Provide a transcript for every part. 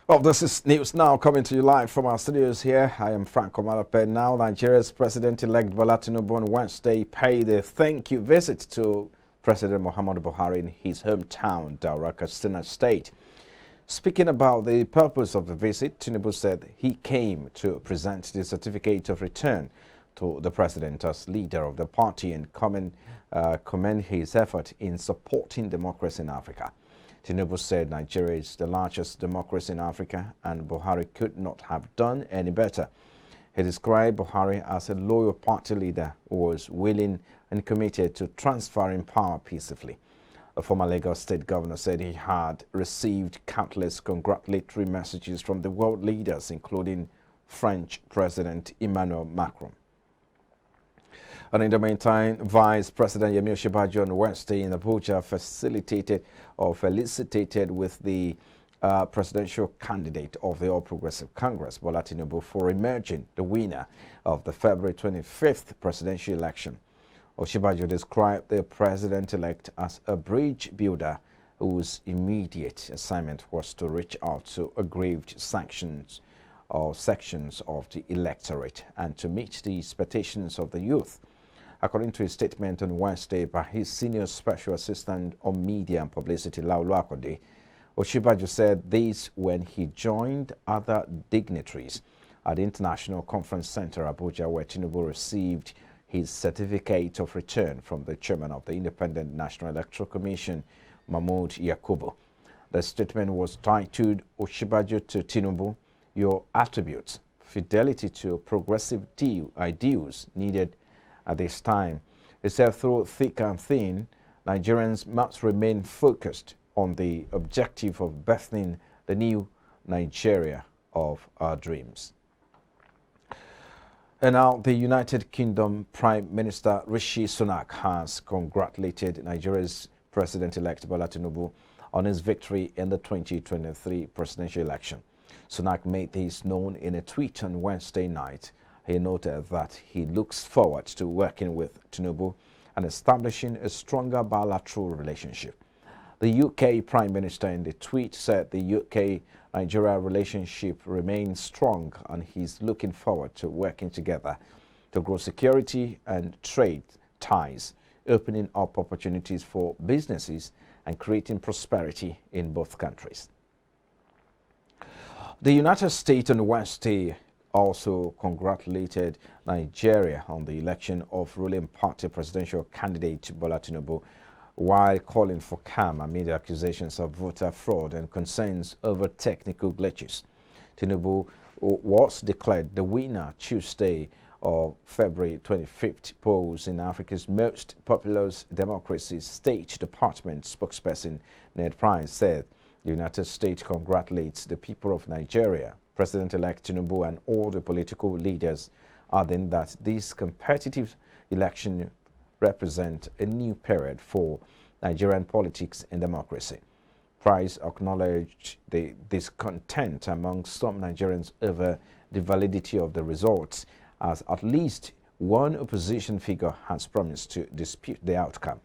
Well, this is news now coming to you live from our studios here. I am Frank Omalape. Now, Nigeria's President-elect Bola Tinubu on Wednesday paid a thank you visit to President Muhammadu Buhari in his hometown, Daura, Katsina State. Speaking about the purpose of the visit, Tinubu said he came to present the certificate of return to the president as leader of the party and commend his effort in supporting democracy in Africa. Tinubu said Nigeria is the largest democracy in Africa and Buhari could not have done any better. He described Buhari as a loyal party leader who was willing and committed to transferring power peacefully. A former Lagos State governor said he had received countless congratulatory messages from the world leaders, including French President Emmanuel Macron. And in the meantime, Vice President Osibanjo on Wednesday in Abuja felicitated with the presidential candidate of the All Progressive Congress, Bola Tinubu, for emerging the winner of the February 25th presidential election. Osibanjo described the president-elect as a bridge builder whose immediate assignment was to reach out to aggrieved sections of the electorate and to meet the expectations of the youth. According to a statement on Wednesday by his senior special assistant on media and publicity, Laulu Akode, Osibanjo said this when he joined other dignitaries at the International Conference Center, Abuja, where Tinubu received his certificate of return from the chairman of the Independent National Electoral Commission, Mahmood Yakubu. The statement was titled, Osibanjo to Tinubu, Your Attributes, Fidelity to Progressive Ideals Needed at this time. He said through thick and thin, Nigerians must remain focused on the objective of birthing the new Nigeria of our dreams. And now the United Kingdom Prime Minister Rishi Sunak has congratulated Nigeria's President-elect Bola Tinubu on his victory in the 2023 presidential election. Sunak made this known in a tweet on Wednesday night. He noted that he looks forward to working with Tinubu and establishing a stronger bilateral relationship. The UK Prime Minister in the tweet said the UK-Nigeria relationship remains strong and he's looking forward to working together to grow security and trade ties, opening up opportunities for businesses and creating prosperity in both countries. The United States on Wednesday also congratulated Nigeria on the election of ruling party presidential candidate Bola Tinubu, while calling for calm amid accusations of voter fraud and concerns over technical glitches. Tinubu was declared the winner Tuesday of February 25th polls in Africa's most populous democracy. State Department spokesperson Ned Price said the United States congratulates the people of Nigeria, President-elect Tinubu and all the political leaders, adding that this competitive election represents a new period for Nigerian politics and democracy. Price acknowledged the discontent among some Nigerians over the validity of the results, as at least one opposition figure has promised to dispute the outcome.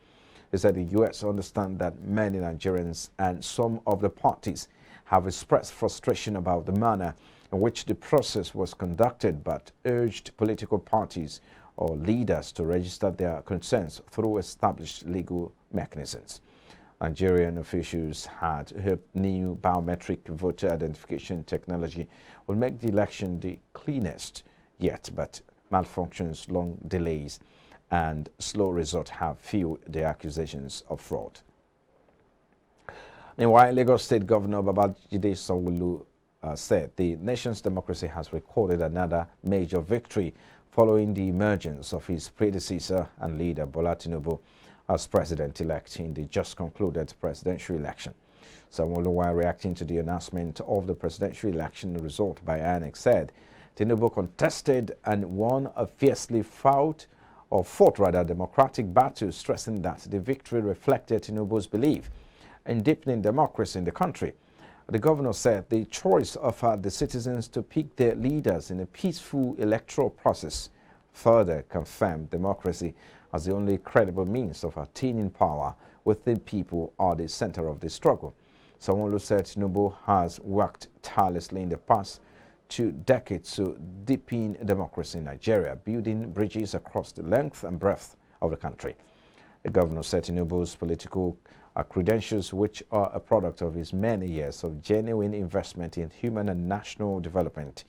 He said the U.S. understands that many Nigerians and some of the parties have expressed frustration about the manner in which the process was conducted, but urged political parties or leaders to register their concerns through established legal mechanisms. Nigerian officials had hoped new biometric voter identification technology will make the election the cleanest yet, but malfunctions, long delays, and slow results have fueled the accusations of fraud. Meanwhile, Lagos State Governor Babajide Sanwo-Olu said the nation's democracy has recorded another major victory following the emergence of his predecessor and leader Bola Tinubu as president-elect in the just concluded presidential election. Sanwo-Olu, while reacting to the announcement of the presidential election result by INEC, said Tinubu contested and won a fiercely fought democratic battle, stressing that the victory reflected Tinubu's belief in deepening democracy in the country. The governor said the choice offered the citizens to pick their leaders in a peaceful electoral process further confirmed democracy as the only credible means of attaining power with the people are the center of the struggle. Sanwo-Olu said Tinubu has worked tirelessly in the past 2 decades to deepen democracy in Nigeria, building bridges across the length and breadth of the country. The governor said Tinubu's political credentials, which are a product of his many years of genuine investment in human and national development,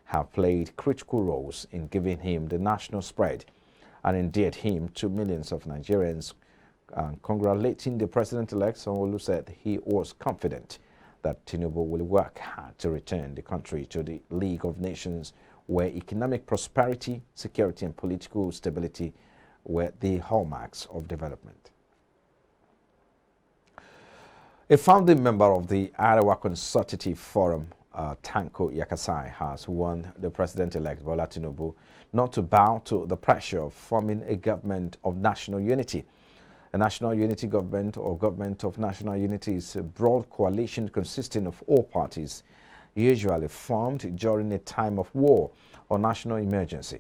have played critical roles in giving him the national spread and endeared him to millions of Nigerians. Congratulating the president-elect, Sanwo-Olu said he was confident that Tinubu will work hard to return the country to the League of Nations, where economic prosperity, security, and political stability were the hallmarks of development. A founding member of the Arewa Consultative Forum, Tanko Yakasai, has warned the president-elect Bola Tinubu not to bow to the pressure of forming a government of national unity. A national unity government, or government of national unity, is a broad coalition consisting of all parties, usually formed during a time of war or national emergency.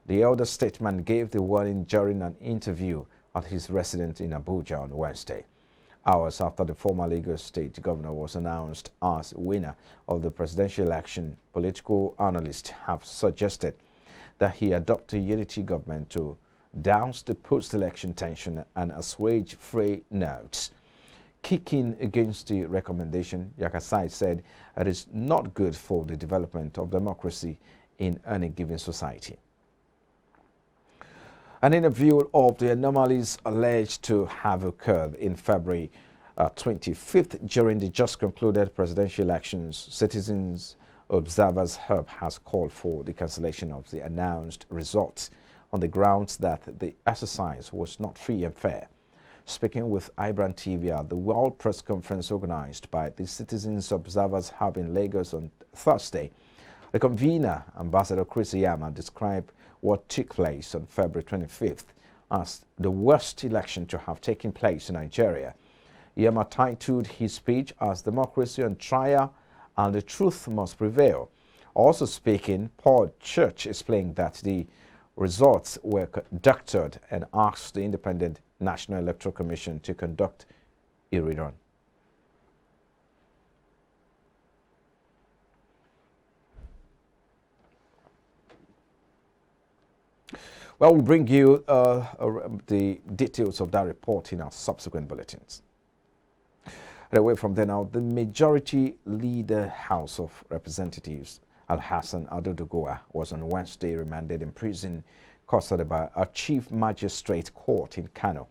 The elder statesman gave the warning during an interview at his residence in Abuja on Wednesday, hours after the former Lagos State governor was announced as winner of the presidential election. Political analysts have suggested that he adopt a unity government to douse the post-election tension and assuage frayed nerves. Kicking against the recommendation, Yakasai said it is not good for the development of democracy in any given society. An interview of the anomalies alleged to have occurred in February 25th during the just concluded presidential elections, Citizens Observers Hub has called for the cancellation of the announced results on the grounds that the exercise was not free and fair. Speaking with iBrandTV at the World Press Conference organized by the Citizens Observers Hub in Lagos on Thursday, the convener, Ambassador Chris Yama, described what took place on February 25th as the worst election to have taken place in Nigeria. Yama titled his speech as "Democracy on Trial and the Truth Must Prevail." Also speaking, Paul Church explained that the results were conducted and asked the Independent National Electoral Commission to conduct a rerun. Well, we'll bring you the details of that report in our subsequent bulletins. And away from there now, the Majority Leader House of Representatives, Al-Hassan Adodogoa, was on Wednesday remanded in prison custody by a Chief Magistrate Court in Kano.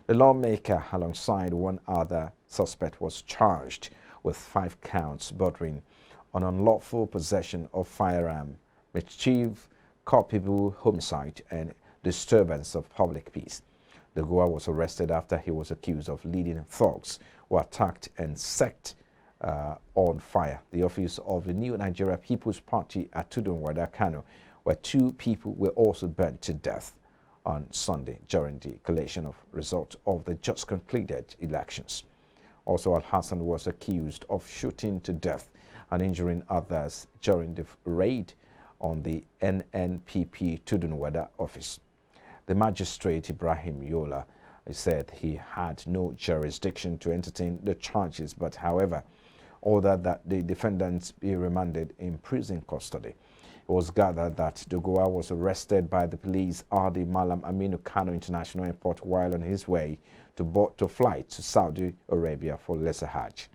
The lawmaker, alongside one other suspect, was charged with 5 counts bordering on unlawful possession of firearm, mischief, culpable homicide, and disturbance of public peace. The Goa was arrested after he was accused of leading thugs who attacked and set on fire the office of the New Nigeria People's Party at Tudunwada, Kano, where 2 people were also burnt to death on Sunday during the collation of results of the just concluded elections. Also, Al-Hassan was accused of shooting to death and injuring others during the raid on the NNPP Tudunwada office. The magistrate Ibrahim Yola said he had no jurisdiction to entertain the charges, but however, ordered that the defendants be remanded in prison custody. It was gathered that Dogoa was arrested by the police at the Malam Aminu Kano International Airport while on his way to flight to Saudi Arabia for Lesser Hajj.